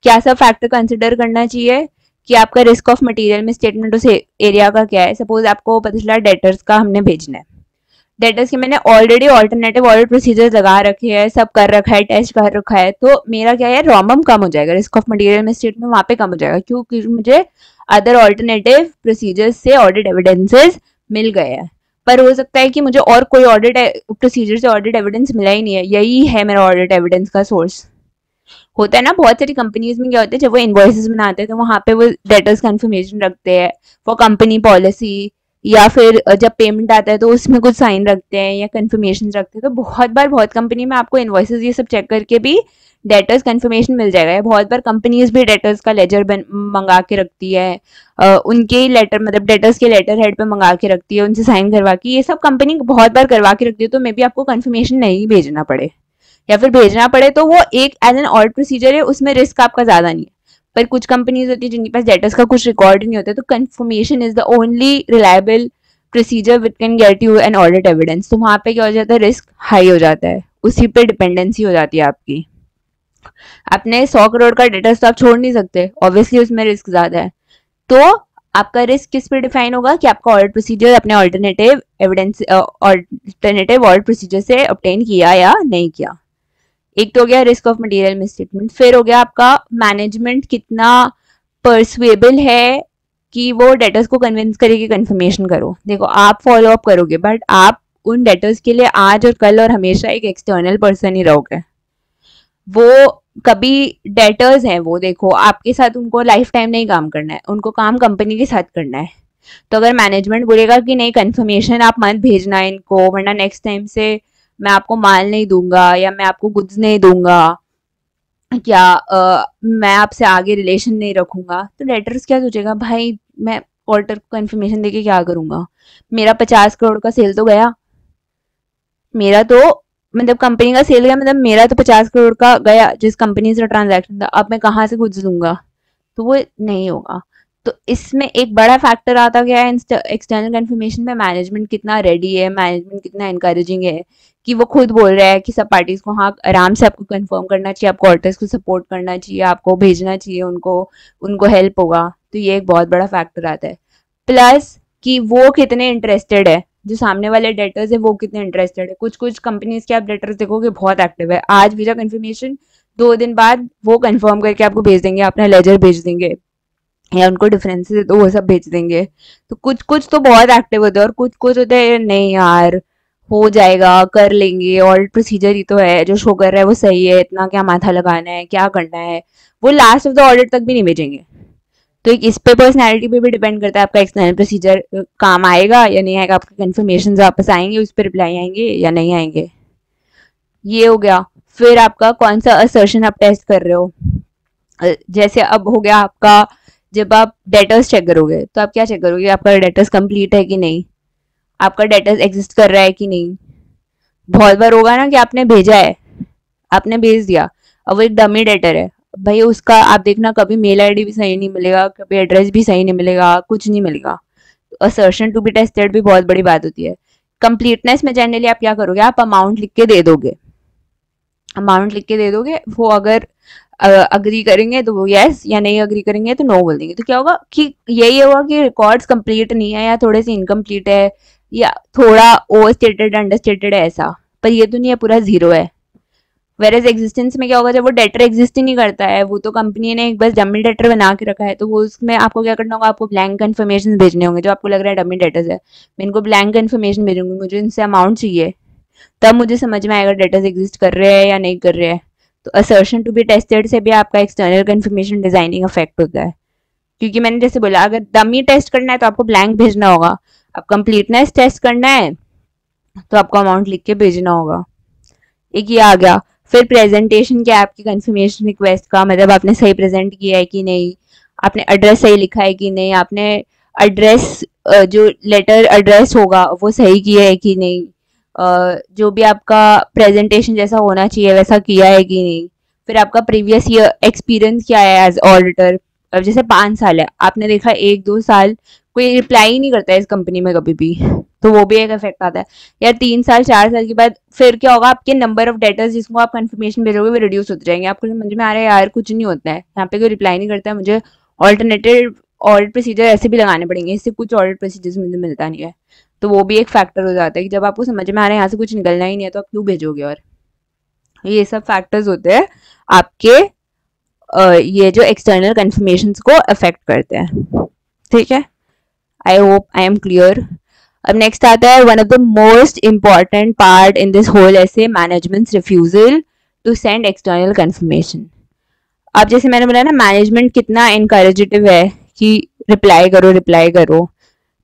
क्या सब फैक्टर कंसिडर करना चाहिए कि आपका रिस्क ऑफ मटेरियल में स्टेटमेंट उस एरिया का क्या है। सपोज आपको पता चला डेटर्स का हमने भेजना है, डेटर्स के मैंने ऑलरेडी ऑल्टरनेटिव ऑडिट प्रोसीजर्स लगा रखे हैं, सब कर रखा है, टेस्ट कर रखा है, तो मेरा क्या है रॉमम कम हो जाएगा, रिस्क ऑफ मटेरियल में स्टेटमेंट वहां पे कम हो जाएगा, क्योंकि मुझे अदर ऑल्टरनेटिव प्रोसीजर्स से ऑडिट एविडेंसेस मिल गए हैं। पर हो सकता है कि मुझे और कोई ऑडिट प्रोसीजर से ऑडिट एविडेंस मिला ही नहीं है, यही है मेरा ऑडिट एविडेंस का सोर्स। होता है ना बहुत सारी कंपनीज में क्या होता है, जब वो इनवॉइसेस बनाते हैं तो वहां पे वो डेटर्स कंफर्मेशन रखते हैं फॉर कंपनी पॉलिसी, या फिर जब पेमेंट आता है तो उसमें कुछ साइन रखते हैं या कंफर्मेशन रखते हैं। तो बहुत बार बहुत कंपनी में आपको इनवॉइसेस ये सब चेक करके भी डेटर्स कंफर्मेशन मिल जाएगा। बहुत बार कंपनीज भी डेटर्स का लेजर मंगा के रखती है, उनके लेटर मतलब डेटर्स के लेटर हेड पे मंगा के रखती है, उनसे साइन करवा के, ये सब कंपनी बहुत बार करवा के रखती है, तो मे बी आपको कंफर्मेशन नहीं भेजना पड़े, या फिर भेजना पड़े तो वो एक एज एन ऑडिट प्रोसीजर है, उसमें रिस्क आपका ज्यादा नहीं है। पर कुछ कंपनीज होती है जिनके पास डेटर्स का कुछ रिकॉर्ड नहीं होता, तो confirmation is the only reliable procedure which can get you an audit evidence. तो वहां पे क्या हो जाता है, रिस्क हाई हो जाता है, उसी पे डिपेंडेंसी हो जाती है आपकी। अपने 100 करोड़ का डेटर्स तो आप छोड़ नहीं सकते, ऑब्वियसली उसमें रिस्क ज्यादा है। तो आपका रिस्क किस पे डिफाइन होगा कि आपका ऑडिट प्रोसीजर अपने alternative evidence alternative audit procedure से ऑब्टेन किया या नहीं किया। एक तो हो गया रिस्क ऑफ मटेरियल मिसस्टेटमेंट, फिर हो गया आपका मैनेजमेंट कितना परसुएबल है कि वो डेटर्स को कन्विंस करे कि कंफर्मेशन करो। देखो आप फॉलो अप करोगे बट आप उन डेटर्स के लिए आज और कल और हमेशा एक एक्सटर्नल पर्सन ही रहोगे, वो कभी डेटर्स हैं, वो देखो आपके साथ उनको लाइफ टाइम नहीं काम करना है, उनको काम कंपनी के साथ करना है। तो अगर मैनेजमेंट बोलेगा कि नहीं कंफर्मेशन आप मत भेजना इनको वरना नेक्स्ट टाइम से मैं आपको माल नहीं दूंगा या मैं आपको गुड्स नहीं दूंगा या मैं आपसे आगे रिलेशन नहीं रखूंगा, तो डेटर्स क्या सोचेगा, भाई मैं ऑल्टर को कंफर्मेशन देके क्या करूंगा, मेरा 50 करोड़ का सेल तो गया, मेरा तो मतलब कंपनी का सेल गया, मतलब मेरा तो 50 करोड़ का गया जिस कंपनी से ट्रांजैक्शन था, अब मैं कहाँ से गुड्स दूंगा, तो वो नहीं होगा। तो इसमें एक बड़ा फैक्टर आता गया है एक्सटर्नल कंफर्मेशन में, मैनेजमेंट कितना रेडी है, मैनेजमेंट कितना एनकरेजिंग है कि वो खुद बोल रहा है कि सब पार्टीज को हाँ आराम से आपको कंफर्म करना चाहिए, आपको ऑडिटर्स को सपोर्ट करना चाहिए, आपको भेजना चाहिए उनको, उनको हेल्प होगा। तो ये एक बहुत बड़ा फैक्टर आता है। प्लस कि वो कितने इंटरेस्टेड है, जो सामने वाले डेटर्स है वो कितने इंटरेस्टेड है। कुछ कुछ कंपनीज के आप डेटर्स देखोगे बहुत एक्टिव है, आज वीजा कंफर्मेशन 2 दिन बाद वो कंफर्म करके आपको भेज देंगे, अपना लेजर भेज देंगे या उनको डिफरेंसेस है तो वो सब भेज देंगे। तो कुछ कुछ तो बहुत एक्टिव होते हैं और कुछ कुछ होते हैं नहीं यार हो जाएगा कर लेंगे, ऑडिट प्रोसीजर ही तो है, जो शो कर रहा है वो सही है, इतना क्या माथा लगाना है, क्या करना है, वो लास्ट ऑफ द ऑडिट तक भी नहीं भेजेंगे। तो एक इस पे पर्सनैलिटी पे भी डिपेंड करता है आपका एक्सटर्नल प्रोसीजर काम आएगा या नहीं आएगा, आपके कंफर्मेशन वापस आएंगे, उस पर रिप्लाई आएंगे या नहीं आएंगे। ये हो गया। फिर आपका कौन सा असर्शन आप टेस्ट कर रहे हो, जैसे अब हो गया आपका जब आप डेटर्स चेक करोगे तो आप क्या चेक करोगे, आपका डेटर्स कंप्लीट है कि नहीं, आपका डेटर्स एग्जिस्ट कर रहा है कि नहीं। बहुत बार होगा ना कि आपने भेजा है, आपने भेज दिया, अब वो एक डमी डेटर है, भाई उसका आप देखना कभी मेल आईडी भी सही नहीं मिलेगा, कभी एड्रेस भी सही नहीं मिलेगा, कुछ नहीं मिलेगा। असर्शन टू बी टेस्टेड भी बहुत बड़ी बात होती है। कंप्लीटनेस में जनरली आप क्या करोगे, आप अमाउंट लिख के दे दोगे, अमाउंट लिख के दे दोगे, वो अगर अग्री करेंगे तो वो यस, या नहीं अग्री करेंगे तो नो बोल देंगे। तो क्या होगा कि यही होगा कि रिकॉर्ड्स कंप्लीट नहीं है, या थोड़े से इनकम्प्लीट है, या थोड़ा ओवर स्टेटेड अंडर स्टेटेड है ऐसा, पर ये तो नहीं है पूरा जीरो है। वेरेज एग्जिस्टेंस में क्या होगा, जब वो डेटर एग्जिस्ट ही नहीं करता है, वो तो कंपनी ने एक बस डमी डेटर बना के रखा है, तो वो उसमें आपको क्या करना होगा, आपको ब्लैंक इन्फॉर्मेशन भेजने होंगे। जो आपको लग रहा है डमी डेटर्स है, मैं इनको ब्लैंक इन्फॉर्मेशन भेजूंगी, मुझे इनसे अमाउंट चाहिए, तब मुझे समझ में आएगा डेटर्स एग्जिस्ट कर रहे हैं या नहीं कर रहे हैं। तो असर्शन टू बी टेस्टेड से भी आपका एक्सटर्नल कंफर्मेशन डिजाइनिंग अफेक्ट होता है, क्योंकि मैंने जैसे बोला अगर डमी टेस्ट करना है तो आपको ब्लैंक भेजना होगा, अब कंप्लीटनेस टेस्ट करना है तो आपको अमाउंट लिख के भेजना होगा। एक ये आ गया। फिर प्रेजेंटेशन क्या है आपकी कंफर्मेशन रिक्वेस्ट का, मतलब आपने सही प्रेजेंट किया है कि नहीं, आपने एड्रेस सही लिखा है कि नहीं, आपने एड्रेस जो लेटर एड्रेस होगा वो सही किया है कि नहीं, जो भी आपका प्रेजेंटेशन जैसा होना चाहिए वैसा किया है कि नहीं। फिर आपका प्रीवियस ईयर एक्सपीरियंस क्या है एज ऑडिटर, अब जैसे 5 साल है, आपने देखा 1-2 साल कोई रिप्लाई ही नहीं करता है इस कंपनी में कभी भी, तो वो भी एक इफेक्ट आता है। या 3 साल 4 साल के बाद फिर क्या होगा, आपके नंबर ऑफ डेटर्स जिसको आप कंफर्मेशन भेजोगे वो रिड्यूस होते जाएंगे, आपको समझ में आ रहा है यार कुछ नहीं होता है यहाँ पे, कोई रिप्लाई नहीं करता है, मुझे ऑल्टरनेटिव ऑडिट प्रोसीजर ऐसे भी लगाने पड़ेंगे, इससे कुछ ऑडिट प्रोसीजर मुझे मिलता नहीं है। तो वो भी एक फैक्टर हो जाता है कि जब आपको समझ में आ रहा है यहाँ से कुछ निकलना ही नहीं है तो आप क्यों भेजोगे। और ये सब फैक्टर्स होते हैं आपके ये जो एक्सटर्नल कंफर्मेशन को अफेक्ट करते हैं। ठीक है, I hope I am clear. अब नेक्स्ट आता है one of the most important part in this whole ऐसे, management's refusal to send external confirmation. अब जैसे मैंने बोला ना मैनेजमेंट कितना इनकरेजिटिव है कि रिप्लाई करो रिप्लाई करो,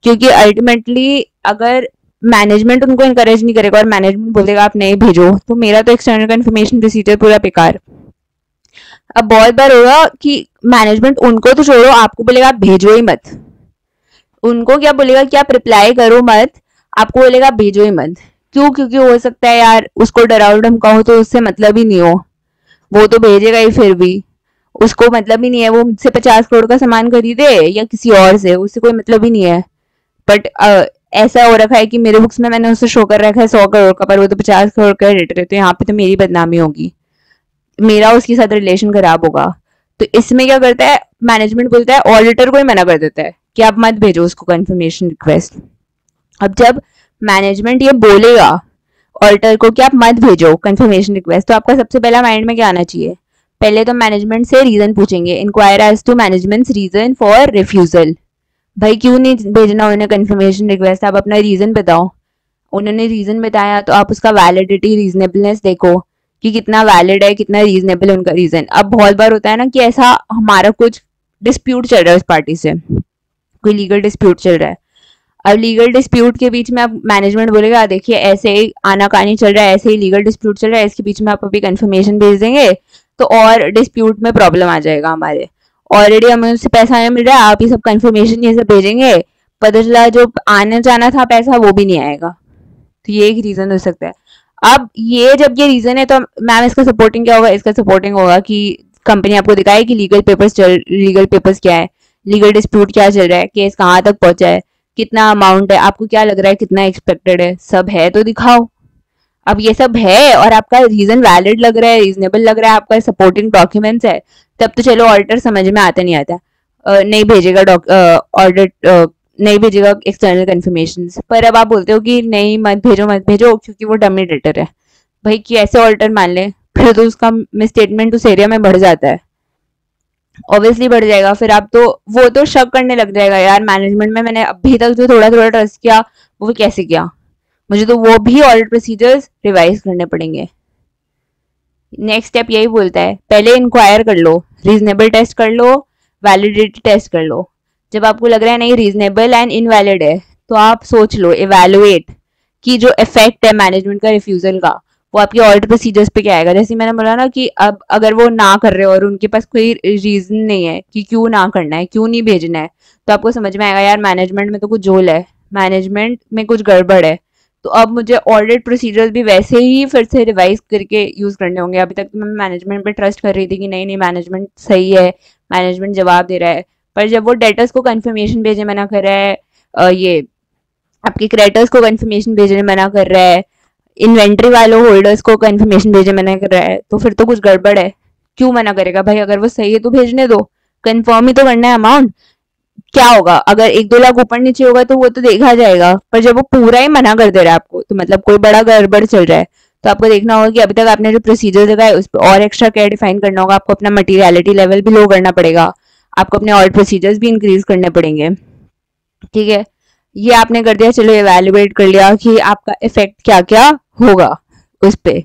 क्योंकि अल्टीमेटली अगर मैनेजमेंट उनको इनकरेज नहीं करेगा और मैनेजमेंट बोलेगा आप नहीं भेजो, तो मेरा तो एक्सटर्नल कंफर्मेशन प्रोसीजर पूरा बेकार। अब बहुत बार होगा कि मैनेजमेंट उनको तो छोड़ो, आपको बोलेगा आप भेजो ही मत, उनको क्या बोलेगा कि आप रिप्लाई करो मत, आपको बोलेगा आप भेजो ही मत। क्यों? क्योंकि हो सकता है यार उसको डराओ धमकाओ तो उससे मतलब ही नहीं हो, वो तो भेजेगा ही फिर भी, उसको मतलब ही नहीं है, वो मुझसे 50 करोड़ का सामान खरीदे या किसी और से, उससे कोई मतलब ही नहीं है। बट ऐसा हो रखा है कि मेरे बुक्स में मैंने उसे शो कर रखा है 100 करोड़ का, पर वो तो 50 करोड़ का रेटर है, तो यहाँ पे तो मेरी बदनामी होगी, मेरा उसके साथ रिलेशन खराब होगा। तो इसमें क्या करता है मैनेजमेंट, बोलता है ऑडिटर को ही मना कर देता है कि आप मत भेजो उसको कंफर्मेशन रिक्वेस्ट। अब जब मैनेजमेंट ये बोलेगा ऑडिटर को कि आप मत भेजो कंफर्मेशन रिक्वेस्ट, तो आपका सबसे पहला माइंड में क्या आना चाहिए, पहले तो मैनेजमेंट से रीजन पूछेंगे, inquire as to management reason for refusal. भाई क्यों नहीं भेजना उन्हें कंफर्मेशन रिक्वेस्ट, आप अपना रीजन बताओ। उन्होंने रीजन बताया तो आप उसका वैलिडिटी रीजनेबलनेस देखो कि कितना वैलिड है, कितना रीजनेबल है उनका रीजन। अब बहुत बार होता है ना कि ऐसा हमारा कुछ डिस्प्यूट चल रहा है उस पार्टी से, कोई लीगल डिस्प्यूट चल रहा है, अब लीगल डिस्प्यूट के बीच में अब मैनेजमेंट बोलेगा देखिए ऐसे ही आनाकानी चल रहा है, ऐसे ही लीगल डिस्प्यूट चल रहा है, इसके बीच में आप अभी कंफर्मेशन भेज देंगे तो और डिस्प्यूट में प्रॉब्लम आ जाएगा हमारे, ऑलरेडी हमें उससे पैसा नहीं मिल रहा है, आप ये सब कंफर्मेशन ये सब भेजेंगे, पता चला जो आने जाना था पैसा वो भी नहीं आएगा। तो ये एक रीजन हो सकता है। अब ये जब ये रीजन है तो मैम इसका सपोर्टिंग क्या होगा, इसका सपोर्टिंग होगा कि कंपनी आपको दिखाए कि लीगल पेपर्स क्या है, लीगल डिस्प्यूट क्या चल रहा है, केस कहाँ तक पहुंचा है, कितना अमाउंट है, आपको क्या लग रहा है कितना एक्सपेक्टेड है, सब है तो दिखाओ। अब ये सब है और आपका रीजन वैलिड लग रहा है, रीजनेबल लग रहा है, आपका सपोर्टिंग डॉक्यूमेंट्स है, तब तो चलो ऑडिटर समझ में आता नहीं आता, नहीं भेजेगा ऑडिट, नहीं भेजेगा एक्सटर्नल कंफर्मेशन। पर अब आप बोलते हो कि नहीं मत भेजो क्योंकि वो डमी डेटर है, भाई कि ऐसे ऑडिटर मान ले, फिर तो उसका मिसस्टेटमेंट उस एरिया में बढ़ जाता है, ऑब्वियसली बढ़ जाएगा। फिर आप तो वो तो शक करने लग जाएगा यार मैनेजमेंट में मैंने अभी तक जो थोड़ा थोड़ा ट्रस्ट किया वो कैसे किया, मुझे तो वो भी ऑडिट प्रोसीजर्स रिवाइज करने पड़ेंगे। नेक्स्ट स्टेप यही बोलता है पहले इंक्वायर कर लो, रीजनेबल टेस्ट कर लो, वैलिडिटी टेस्ट कर लो। जब आपको लग रहा है नहीं रीजनेबल एंड इनवैलिड है तो आप सोच लो, इवेलुएट कि जो इफेक्ट है मैनेजमेंट का रिफ्यूजल का वो आपके ऑडिट प्रोसीजर्स पे क्या आएगा। जैसे मैंने बोला ना कि अब अगर वो ना कर रहे हो और उनके पास कोई रीजन नहीं है कि क्यों ना करना है, क्यों नहीं भेजना है, तो आपको समझ में आएगा यार मैनेजमेंट में तो कुछ झोल है, मैनेजमेंट में कुछ गड़बड़ है, तो अब मुझे ऑडिट प्रोसीजर्स भी वैसे ही फिर से रिवाइज करके यूज करने होंगे। अभी तक तो मैं मैनेजमेंट पे ट्रस्ट कर रही थी कि नहीं नहीं मैनेजमेंट सही है, मैनेजमेंट जवाब दे रहा है, पर जब वो डेटर्स को कंफर्मेशन भेजे मना कर रहा है, ये आपके क्रेडिटर्स को कंफर्मेशन भेजने मना कर रहा है, इन्वेंट्री वालों होल्डर्स को कंफर्मेशन भेजने मना कर रहा है, तो फिर तो कुछ गड़बड़ है। क्यों मना करेगा भाई? अगर वो सही है तो भेजने दो, कंफर्म ही तो करना है अमाउंट। क्या होगा अगर 1-2 लाख ऊपर नीचे होगा तो वो तो देखा जाएगा, पर जब वो पूरा ही मना कर दे रहा है आपको तो मतलब कोई बड़ा गड़बड़ चल रहा है। तो आपको देखना होगा कि अभी तक आपने जो प्रोसीजर देखा है उस पर और एक्स्ट्रा केयर डिफाइन करना होगा, आपको अपना मटीरियलिटी लेवल भी लो करना पड़ेगा, आपको अपने ऑडिट प्रोसीजर्स भी इंक्रीज करने पड़ेंगे। ठीक है, ये आपने कर दिया, चलो एवेल्युएट कर लिया कि आपका इफेक्ट क्या क्या होगा उस पे,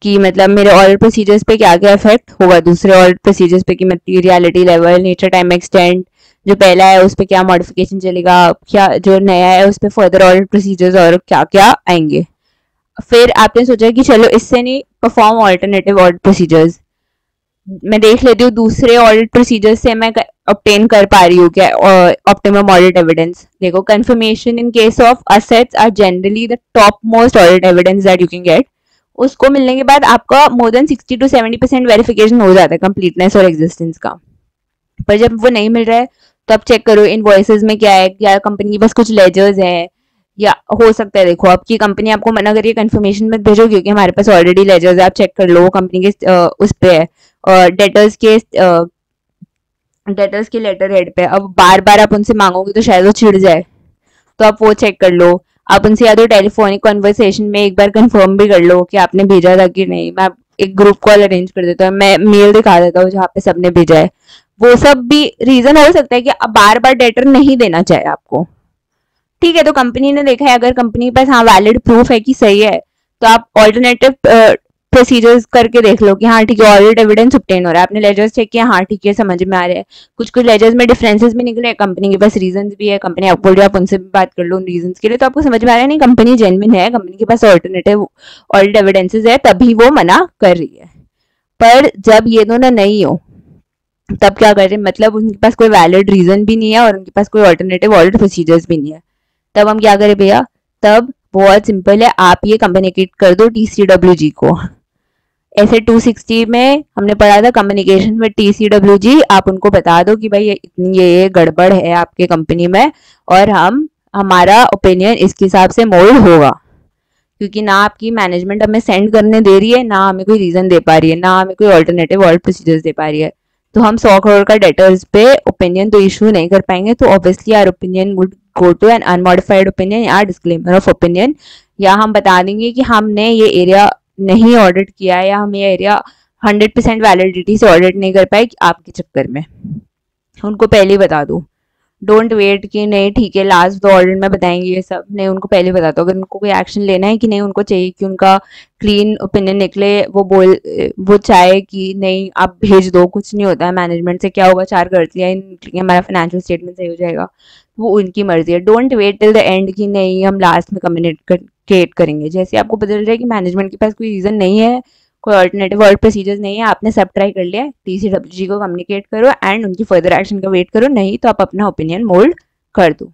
कि मतलब मेरे ऑडिट प्रोसीजर्स पे क्या क्या इफेक्ट होगा दूसरे ऑडिट प्रोसीजर्स पे, कि materiality level, nature, time extent, जो पहला है उस पर क्या मॉडिफिकेशन चलेगा, क्या जो नया है उस पर फर्दर ऑडिट प्रोसीजर्स और क्या क्या आएंगे। फिर आपने सोचा कि चलो इससे नहीं, परफॉर्म ऑल्टरनेटिव ऑडिट प्रोसीजर्स, मैं देख लेती हूँ दूसरे ऑडिट प्रोसीजर से मैं ऑब्टेन कर पा रही हूँ क्या ऑप्टिमम ऑडिट एविडेंस। देखो, confirmation in case of assets are generally the top most audit evidence that you can get. उसको मिलने के बाद आपका मोर देन 60 to 70% वेरिफिकेशन हो जाता है कंप्लीटनेस और एग्जिस्टेंस का। पर जब वो नहीं मिल रहा है तो आप चेक करो इनवॉइसेस में क्या है, या कंपनी के पास कुछ लेजर्स हैं, या हो सकता है देखो आपकी कंपनी आपको मना करिए कंफर्मेशन मत भेजो क्योंकि हमारे पास ऑलरेडी लेजर्स है, आप चेक कर लो कंपनी के उस पे है, और डेटर्स के लेटर हेड पे। अब बार बार आप उनसे मांगोगे तो शायद वो चिढ़ जाए, तो आप वो चेक कर लो। आप उनसे या तो टेलीफोनिक कॉन्वर्सेशन में एक बार कंफर्म भी कर लो कि आपने भेजा था कि नहीं। मैं एक ग्रुप कॉल अरेंज कर देता हूँ, मैं मेल दिखा देता हूँ जहाँ पे सबने भेजा है। वो सब भी रीजन हो सकता है कि अब बार बार डेटर नहीं देना चाहे आपको। ठीक है, तो कंपनी ने देखा है, अगर कंपनी के पास हाँ वैलिड प्रूफ है कि सही है, तो आप ऑल्टरनेटिव प्रोसीजर्स करके देख लो कि हाँ ठीक है ऑडिट एविडेंस ऑब्टेन हो रहा है, आपने लेजर्स चेक किया, हाँ ठीक है समझ में आ रहा है। कुछ कुछ लेजर्स में डिफरेंसेस भी निकले, कंपनी के पास रीजंस भी है, कंपनी आपको बोल रही है आप उनसे भी बात कर लो उन रीजंस के लिए, तो आपको समझ में आ रहा है नहीं कंपनी जेन्युइन है, कंपनी के पास ऑल्टरनेटिव ऑडिट एविडेंसेस है, तभी वो मना कर रही है। पर जब ये दोनों नहीं हो तब क्या कर रहे हैं, मतलब उनके पास कोई वैलिड रीजन भी नहीं है और उनके पास कोई ऑल्टरनेटिव ऑडिट प्रोसीजर्स भी नहीं है, तब हम क्या करें भैया? तब बहुत सिंपल है, आप ये कम्युनिकेट कर दो TCWG को। ऐसे 260 में हमने पढ़ा था कम्युनिकेशन में TCWG, आप उनको बता दो कि भाई ये गड़बड़ है आपके कंपनी में और हमारा ओपिनियन इसके हिसाब से मोल्ड होगा, क्योंकि ना आपकी मैनेजमेंट हमें सेंड करने दे रही है, ना हमें कोई रीजन दे पा रही है, ना हमें कोई ऑल्टरनेटिव ऑडिट प्रोसीजर्स दे पा रही है, तो हम 100 करोड़ का डेटर्स पे ओपिनियन तो इशू नहीं कर पाएंगे। तो obviously our opinion would go to an unmodified opinion या डिस्क्लेमर ऑफ ओपिनियन, या हम बता देंगे कि हमने ये एरिया नहीं ऑडिट किया है, या हम ये एरिया 100% वैलिडिटी से ऑडिट नहीं कर पाए आपके चक्कर में। उनको पहले ही बता दो, डोंट वेट कि नहीं ठीक है लास्ट दो ऑडिट में बताएंगे ये सब, नहीं उनको पहले बता दो। अगर उनको कोई एक्शन लेना है कि नहीं, उनको चाहिए कि उनका क्लीन ओपिनियन निकले, वो चाहे कि नहीं आप भेज दो, कुछ नहीं होता है, मैनेजमेंट से क्या होगा, 4 गलतियाँ निकलेंगी, हमारा फाइनेंशियल स्टेटमेंट सही हो जाएगा, वो उनकी मर्जी है। Don't wait till the end कि नहीं हम लास्ट में कम्युनिकेट करेंगे। जैसे आपको पता चल जाए कि मैनेजमेंट के पास कोई रीजन नहीं है, कोई ऑल्टरनेटिव और प्रोसीजर्स नहीं है, आपने सब ट्राई कर लिया है, TCWG को कम्युनिकेट करो एंड उनकी फर्दर एक्शन का वेट करो, नहीं तो आप अपना ओपिनियन मोल्ड कर दो।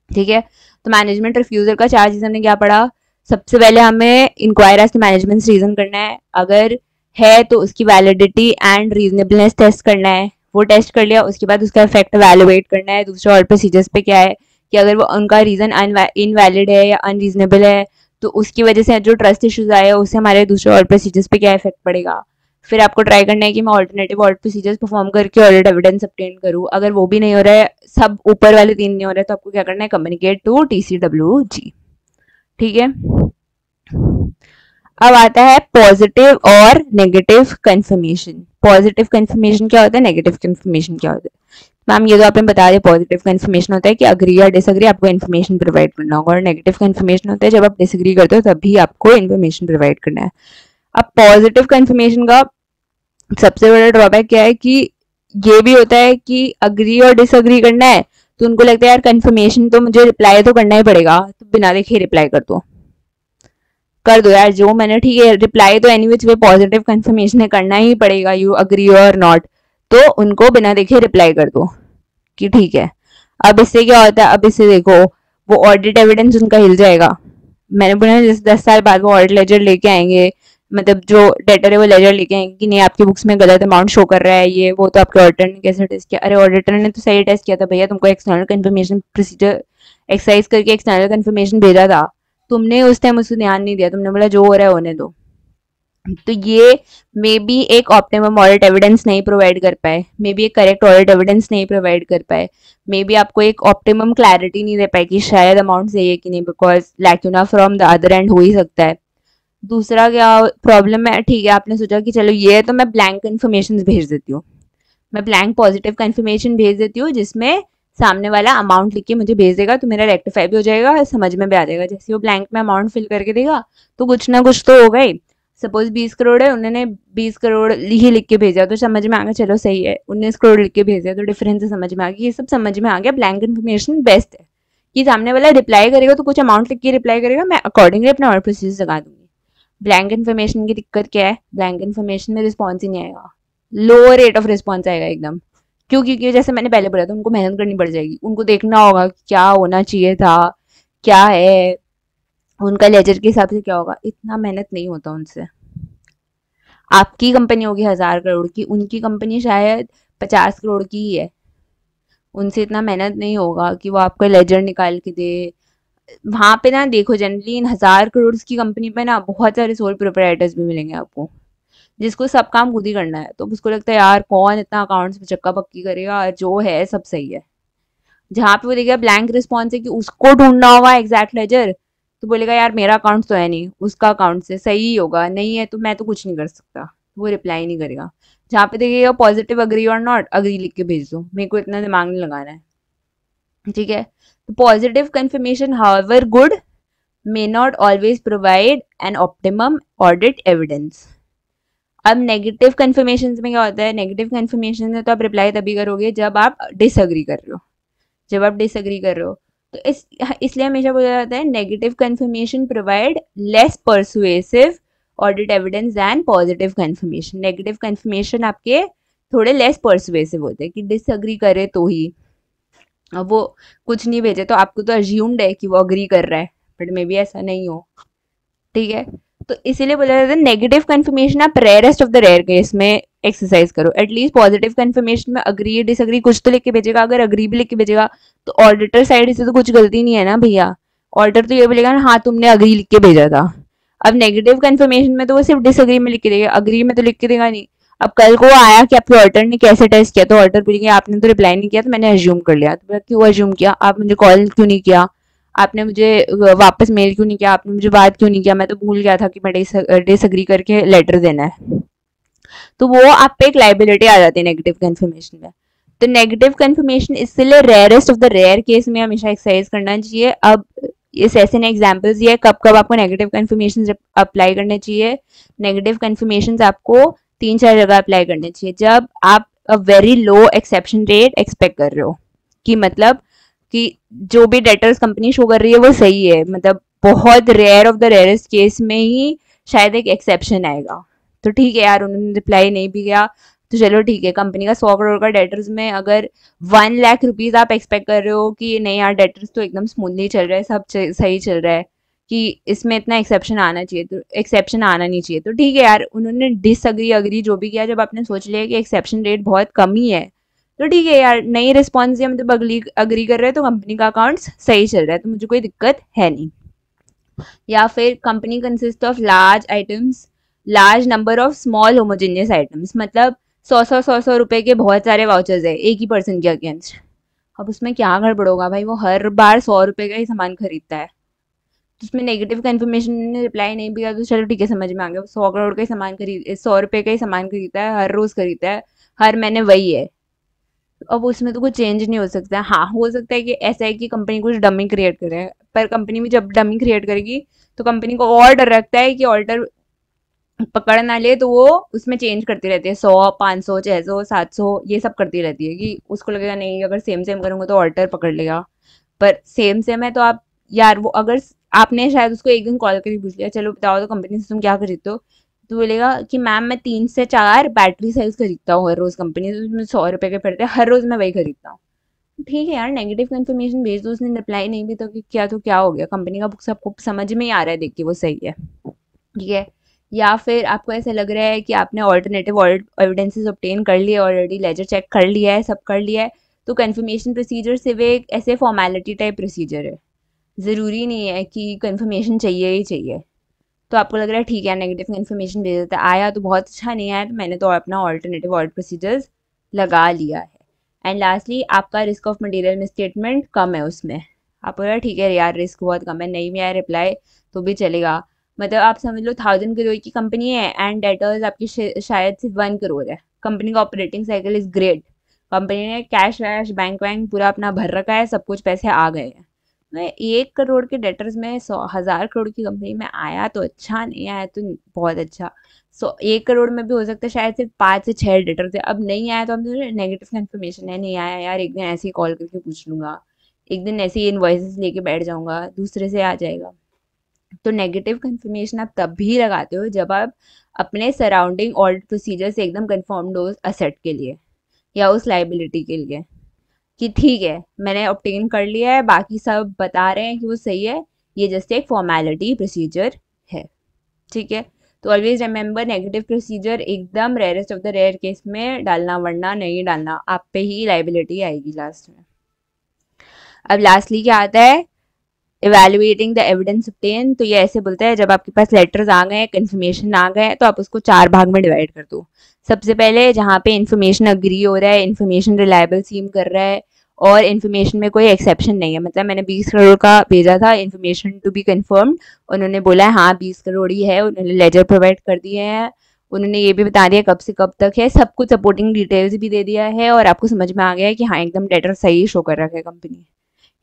ठीक है, तो मैनेजमेंट रिफ्यूजल का 4 चीज हमने क्या पढ़ा? सबसे पहले हमें inquire as to management reason करना है, अगर है तो उसकी वैलिडिटी एंड रीजनेबलनेस टेस्ट करना है, वो टेस्ट कर लिया, उसके बाद उसका इफेक्ट वैल्युएट करना है दूसरे और प्रोसीजर्स पे क्या है, कि अगर वो उनका रीजन इनवैलिड है या अनरीजनेबल है तो उसकी वजह से जो ट्रस्ट इश्यूज आए उससे हमारे दूसरे और प्रोसीजर्स पे क्या इफेक्ट पड़ेगा। फिर आपको ट्राई करना है कि मैं ऑल्टरनेटिव ऑडिट प्रोसीजर्स परफॉर्म करके ऑडिट एविडेंस ऑब्टेन करूँ। अगर वो भी नहीं हो रहा है, सब ऊपर वाले 3 नहीं हो रहे, तो आपको क्या करना है? Communicate to TCWG। ठीक है, अब आता है पॉजिटिव और नेगेटिव कंफर्मेशन। पॉजिटिव कंफर्मेशन क्या होता है, नेगेटिव कंफर्मेशन क्या होता है? मैम ये तो आपने बता दिया, पॉजिटिव कंफर्मेशन होता है कि अग्री या डिसअग्री आपको इन्फॉर्मेशन प्रोवाइड करना होगा, और नेगेटिव कंफर्मेशन होता है जब आप डिसअग्री करते हो तभी आपको इन्फॉर्मेशन प्रोवाइड करना है। अब पॉजिटिव कंफर्मेशन का सबसे बड़ा ड्रॉबैक क्या है कि ये भी होता है कि अग्री और डिसअग्री करना है तो उनको लगता है यार कंफर्मेशन तो मुझे रिप्लाई तो करना ही पड़ेगा, तो बिना देखे रिप्लाई कर दो यार जो मैंने, ठीक है रिप्लाई तो एनीवेज वे पॉजिटिव कंफर्मेशन है, करना ही पड़ेगा, यू अग्री और नॉट, तो उनको बिना देखे रिप्लाई कर दो कि ठीक है। अब इससे क्या होता है, अब इससे देखो वो ऑडिट एविडेंस उनका हिल जाएगा। मैंने बोला जैसे 10 साल बाद वो ऑडिट लेजर लेके आएंगे, मतलब जो डेटर है वो लेजर लेके आएंगे कि नहीं आपकी बुक्स में गलत अमाउंट शो कर रहा है, ये वो, तो आपके ऑडिटर ने कैसे टेस्ट किया? अरे ऑडिटर ने तो सही टेस्ट किया था भैया, तुमको एक्सटर्नल कंफर्मेशन प्रोसीजर एक्सरसाइज करके एक्सटर्नल कंफर्मेशन भेजा था, तुमने उस टाइम उसको ध्यान नहीं दिया, तुमने बोला जो हो रहा है होने दो। तो ये मे बी एक ऑप्टिमम ऑडिट एविडेंस नहीं प्रोवाइड कर पाए, मे बी एक करेक्ट ऑडिट एविडेंस नहीं प्रोवाइड कर पाए, मे बी आपको एक ऑप्टिमम क्लैरिटी नहीं दे पाए कि शायद अमाउंट सही है कि नहीं, because lacuna from the other and हो ही सकता है। दूसरा क्या प्रॉब्लम है, ठीक है आपने सोचा कि चलो ये तो मैं ब्लैंक कन्फर्मेशन भेज देती हूँ, मैं ब्लैंक पॉजिटिव कन्फर्मेशन भेज देती हूँ जिसमें सामने वाला अमाउंट लिख के मुझे भेज देगा, तो मेरा रेक्टिफाई भी हो जाएगा, समझ में भी आ जाएगा। जैसे वो ब्लैंक में अमाउंट फिल करके देगा तो कुछ ना कुछ तो होगा ही। सपोज 20 करोड़ है, उन्होंने 20 करोड़ ही लिख के भेजा तो समझ में आ गया चलो सही है, 19 करोड़ लिख के भेजा तो डिफरेंस समझ में आ गया, ये सब समझ में आ गया। ब्लैंक इन्फॉर्मेशन बेस्ट है कि सामने वाला रिप्लाई करेगा तो कुछ अमाउंट लिख के रिप्लाई करेगा, मैं अकॉर्डिंगली अपना और प्रोसीजर लगा दूंगी। ब्लैंक इन्फॉर्मेशन की दिक्कत क्या है, ब्लैंक इन्फॉर्मेशन में रिस्पॉन्स ही नहीं आएगा, लो रेट ऑफ रिस्पॉन्स आएगा एकदम। क्यों? क्योंकि जैसे मैंने पहले बोला था उनको मेहनत करनी पड़ जाएगी, उनको देखना होगा क्या होना चाहिए था, क्या है उनका लेजर के हिसाब से क्या होगा, इतना मेहनत नहीं होता उनसे। आपकी कंपनी होगी 1000 करोड़ की, उनकी कंपनी शायद 50 करोड़ की ही है, उनसे इतना मेहनत नहीं होगा कि वो आपका लेजर निकाल के दे। वहां पे ना देखो जनरली इन 1000 करोड़ की कंपनी पे ना बहुत सारे सोल प्रोप्राइटर्स भी मिलेंगे आपको, जिसको सब काम खुद ही करना है, तो उसको लगता है यार कौन इतना अकाउंट्स में चक्का पक्की करेगा, जो है सब सही है। जहाँ पे वो देखेगा ब्लैंक रिस्पॉन्स है कि उसको ढूंढना होगा एग्जैक्ट लेजर, तो बोलेगा यार मेरा अकाउंट तो है नहीं, उसका अकाउंट से सही ही होगा, नहीं है तो मैं तो कुछ नहीं कर सकता, वो रिप्लाई नहीं करेगा। जहाँ पे देखिएगा पॉजिटिव अग्री और नॉट, अग्री लिख के भेज दो, मेरे को इतना दिमाग नहीं लगाना है, ठीक है। तो positive confirmation however good may not always provide an optimum audit evidence। अब नेगेटिव कन्फर्मेशन में क्या होता है, नेगेटिव कन्फर्मेशन में तो आप रिप्लाई तभी करोगे जब आप डिसअग्री कर रहे हो, जब आप डिसअग्री कर रहे हो। तो इसलिए हमेशा बोला जाता है negative confirmation provide less persuasive audit evidence than positive confirmation. Negative confirmation आपके थोड़े लेस परसुएसिव होते हैं कि डिसअग्री करे तो ही, अब वो कुछ नहीं भेजे तो आपको तो अज्यूम्ड है कि वो अग्री कर रहा है, बट मे बी ऐसा नहीं हो, ठीक है। तो इसीलिए बोला जाता है नेगेटिव कंफर्मेशन आप rarest of the rare case में एक्सरसाइज करो। एटलीस्ट पॉजिटिव कंफर्मेशन में अग्री डिसअग्री कुछ तो लिख के भेजेगा, अगर अग्री भी लिख के भेजेगा तो ऑडिटर साइड से तो कुछ गलती नहीं है ना भैया, ऑडिटर तो ये बोलेगा ना हाँ तुमने अग्री लिख के भेजा था। अब नेगेटिव कंफर्मेशन में तो वो सिर्फ डिसअग्री में लिख के देगा, अग्री में तो लिख के देगा नहीं। अब कल को आया कि आपके ऑडिटर ने कैसे टेस्ट किया, तो ऑडिटर बोलेंगे आपने तो रिप्लाई नहीं किया तो मैंने अज्यूम कर लिया, तो क्यों अज्यूम किया, आप मुझे कॉल क्यों नहीं किया, आपने मुझे वापस मेल क्यों नहीं किया, आपने मुझे बात क्यों नहीं किया, मैं तो भूल गया था कि मैं डिसअग्री करके लेटर देना है। तो वो आप पे एक लाइबिलिटी आ जाती है नेगेटिव कंफर्मेशन में। तो नेगेटिव कंफर्मेशन इसलिए rarest of the rare case में हमेशा एक्सरसाइज करना चाहिए। अब इस ऐसे एग्जाम्पल्स ये कब कब आपको नेगेटिव कंफर्मेशन अप्लाई करने चाहिए। नेगेटिव कंफर्मेशन आपको 3-4 जगह अप्लाई करने चाहिए जब आप a very low exception rate expect कर रहे हो, कि मतलब कि जो भी डेटर्स कंपनी शो कर रही है वो सही है, मतलब बहुत rare of the rarest case में ही शायद एक एक्सेप्शन आएगा। तो ठीक है यार उन्होंने रिप्लाई नहीं भी किया तो चलो ठीक है, कंपनी का 100 करोड़ का डेटर्स में अगर 1 लाख रुपीज आप एक्सपेक्ट कर रहे हो कि नहीं यार डेटर्स तो एकदम स्मूथली चल रहा है, सब सही चल रहा है, कि इसमें इतना एक्सेप्शन आना चाहिए, तो एक्सेप्शन आना नहीं चाहिए, तो ठीक है यार उन्होंने डिसअग्री अग्री जो भी किया, जब आपने सोच लिया कि एक्सेप्शन रेट बहुत कम ही है तो ठीक है यार, नई रिस्पॉन्स दिया मतलब अग्री कर रहे हैं तो कंपनी का अकाउंट्स सही चल रहा है तो मुझे कोई दिक्कत है नहीं। या फिर company consist of large items, large number of small homogeneous items, मतलब 100 रुपए के बहुत सारे वाउचर्स है एक ही पर्सन के अगेंस्ट। अब उसमें क्या गड़बड़ होगा भाई, वो हर बार 100 रुपए का ही सामान खरीदता है, तो उसमें नेगेटिव कंफर्मेशन ने रिप्लाई नहीं भी किया तो चलो ठीक है समझ में आ गया, 100 करोड़ का ही सामान खरीद 100 रुपए का ही सामान खरीदता है, हर रोज खरीदता है, हर महीने वही है। अब उसमें तो कुछ चेंज नहीं हो सकता है। हाँ हो सकता है कि ऐसा है कि कंपनी कुछ डमी क्रिएट करे, पर कंपनी भी जब डमी क्रिएट करेगी तो कंपनी को और डर रखता है कि ऑल्टर पकड़ ना ले, तो वो उसमें चेंज करती रहती है, 100 500 600 700 ये सब करती रहती है कि उसको लगेगा नहीं अगर सेम सेम करूंगा तो ऑल्टर पकड़ लेगा। पर सेम सेम है तो आप यार वो अगर आपने शायद उसको एक दिन कॉल करके पूछ लिया चलो बताओ तो कंपनी से तुम क्या खरीदते हो, तो बोलेगा कि मैम मैं 3 से 4 बैटरी सेल्स खरीदता हूँ हर रोज, कंपनी से 100 रुपए के पड़ते हैं हर रोज मैं वही खरीदता हूँ। ठीक है यार, नेगेटिव कंफर्मेशन भेज दो, उसने रिप्लाई नहीं भी तो क्या हो गया, कंपनी का बुक सबको समझ में ही आ रहा है देख के वो सही है, ठीक है। या फिर आपको ऐसा लग रहा है कि आपने ऑल्टरनेटिव एविडेंसेस ऑब्टेन कर लिए ऑलरेडी, लेजर चेक कर लिया है, सब कर लिया है, तो कंफर्मेशन प्रोसीजर सिर्फ एक ऐसे फॉर्मेलिटी टाइप प्रोसीजर है, ज़रूरी नहीं है कि कंफर्मेशन चाहिए ही चाहिए। तो आपको लग रहा है ठीक है नेगेटिव इन्फॉर्मेशन भेज देता है, आया तो बहुत अच्छा, नहीं आया तो मैंने तो अपना ऑल्टरनेटिव ऑडिट प्रोसीजर्स लगा लिया है। एंड लास्टली आपका रिस्क ऑफ मटेरियल मिसस्टेटमेंट कम है उसमें, आप बोला ठीक है यार रिस्क बहुत कम है, नहीं भी आया रिप्लाई तो भी चलेगा। मतलब आप समझ लो 1000 करोड़ की कंपनी है एंड डेटर्स आपकी शायद सिर्फ 1 करोड़ है, कंपनी का operating cycle is great, company ने कैश वैश बैंक वैंक पूरा अपना भर रखा है, सब कुछ पैसे आ गए हैं। मैं 1 करोड़ के डेटर्स में 100,000 करोड़ की कंपनी में आया तो अच्छा, नहीं आया तो बहुत अच्छा। 1 करोड़ में भी हो सकता है शायद सिर्फ 5 से 6 डेटर थे, अब नहीं आया तो हम नेगेटिव इन्फॉर्मेशन है, नहीं आया यार, एक दिन ऐसे ही कॉल करके पूछ लूंगा, एक दिन ऐसे ही इनवॉइसेस लेके बैठ जाऊंगा, दूसरे से आ जाएगा। तो नेगेटिव कंफर्मेशन आप तब भी लगाते हो जब आप अपने सराउंडिंग ऑडिट प्रोसीजर से एकदम कंफर्म्ड हो असेट के लिए या उस लाइबिलिटी के लिए, कि ठीक है मैंने ऑब्टेन कर लिया है, बाकी सब बता रहे हैं कि वो सही है, ये जस्ट एक फॉर्मेलिटी प्रोसीजर है, ठीक है। तो ऑलवेज रिमेंबर नेगेटिव प्रोसीजर एकदम rarest of the rare case में डालना, वरना नहीं डालना, आप पे ही लाइबिलिटी आएगी लास्ट में। अब लास्टली क्या आता है, इवेल्युएटिंग द एविडेंस ऑब्टेन। तो ये ऐसे बोलता है जब आपके पास लेटर्स आ गए, कंफर्मेशन आ गए, तो आप उसको 4 भाग में डिवाइड कर दो। सबसे पहले जहाँ पे इन्फॉर्मेशन अग्री हो रहा है, इन्फॉर्मेशन रिलायबल सीम कर रहा है और इन्फॉर्मेशन में कोई एक्सेप्शन नहीं है, मतलब मैंने 20 करोड़ का भेजा था इन्फॉर्मेशन टू बी कंफर्म्ड, उन्होंने बोला है हाँ 20 करोड़ ही है, उन्होंने लेजर प्रोवाइड कर दिए हैं, उन्होंने ये भी बता दिया कब से कब तक है, सब कुछ सपोर्टिंग डिटेल्स भी दे दिया है और आपको समझ में आ गया है कि हाँ एकदम डेटर सही शो कर रखा है कंपनी।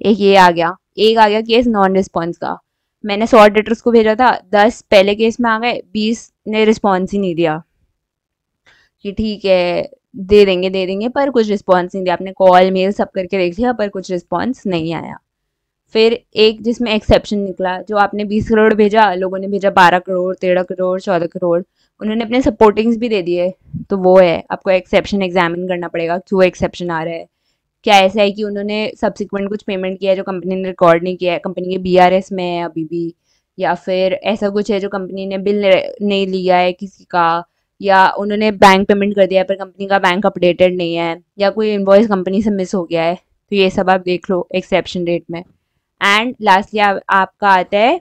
एक ये आ गया, एक आ गया केस नॉन रिस्पॉन्स का, मैंने 100 डेटर्स को भेजा था, 10 पहले केस में आ गए, 20 ने रिस्पॉन्स ही नहीं दिया कि ठीक है दे देंगे पर कुछ रिस्पॉन्स नहीं दिया, आपने कॉल मेल सब करके देख लिया पर कुछ रिस्पॉन्स नहीं आया। फिर एक जिसमें एक्सेप्शन निकला, जो आपने 20 करोड़ भेजा, लोगों ने भेजा 12 करोड़, 13 करोड़, 14 करोड़, उन्होंने अपने सपोर्टिंग्स भी दे दिए, तो वो है आपको एक्सेप्शन एग्जामिन करना पड़ेगा, क्यों एक्सेप्शन आ रहा है, क्या ऐसा है कि उन्होंने सब्सिक्वेंट कुछ पेमेंट किया है जो कंपनी ने रिकॉर्ड नहीं किया है, कंपनी के बीआरएस में है अभी भी, या फिर ऐसा कुछ है जो कंपनी ने बिल नहीं लिया है किसी का, या उन्होंने बैंक पेमेंट कर दिया है पर कंपनी का बैंक अपडेटेड नहीं है, या कोई इनवॉइस कंपनी से मिस हो गया है, तो ये सब आप देख लो एक्सेप्शन डेट में। एंड लास्टली आपका आता है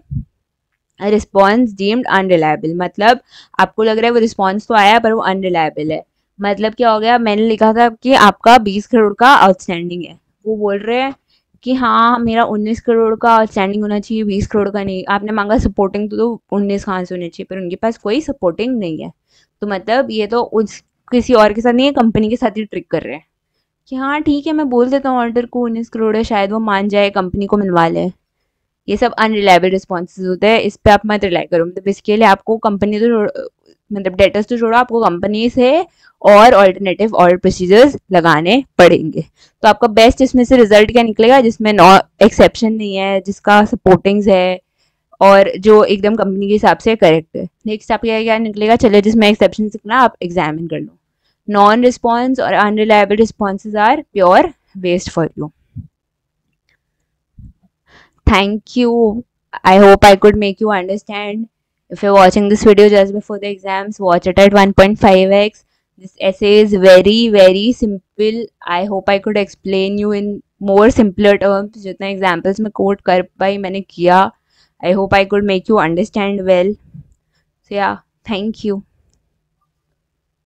रिस्पॉन्स डीम्ड अनरिलायबल, मतलब आपको लग रहा है वो रिस्पॉन्स तो आया पर वो अनरिलायबल है, मतलब क्या हो गया, मैंने लिखा था कि आपका 20 करोड़ का आउटस्टैंडिंग है, वो बोल रहे हैं कि हाँ मेरा 19 करोड़ का आउटस्टैंडिंग होना चाहिए, 20 करोड़ का नहीं, आपने मांगा सपोर्टिंग तो 19 कहाँ से होनी चाहिए, पर उनके पास कोई सपोर्टिंग नहीं है, तो मतलब ये तो उस किसी और के साथ नहीं है, कंपनी के साथ ही ट्रिक कर रहे हैं कि हाँ ठीक है मैं बोल देता हूँ ऑर्डर को 19 करोड़ है, शायद वो मान जाए कंपनी को मनवा ले। ये सब अनरिलायबल रिस्पॉन्सेज होते हैं, इस पे आप मत रिलाई करो, मतलब इसके लिए आपको कंपनी तो मतलब डेटर्स तो छोड़ो, आपको कंपनी से और ऑल्टरनेटिव और प्रोसीजर्स लगाने पड़ेंगे। तो आपका बेस्ट इसमें से रिजल्ट क्या निकलेगा, जिसमें नो एक्सेप्शन नहीं है, जिसका सपोर्टिंग्स है और जो एकदम कंपनी के हिसाब से करेक्ट है। नेक्स्ट आपका क्या निकलेगा, चलिए जिसमें एक्सेप्शन निकला आप एग्जामिन कर लो। नॉन रिस्पॉन्स और unreliable responses are pure waste for you. Thank you. I hope I could make you understand. If you're watching this video just before the exams, watch it at 1.5x. This essay is very, very simple. I hope I could explain you in more simpler terms. जितना examples में quote कर पाई मैंने किया. I hope I could make you understand well. So yeah, thank you.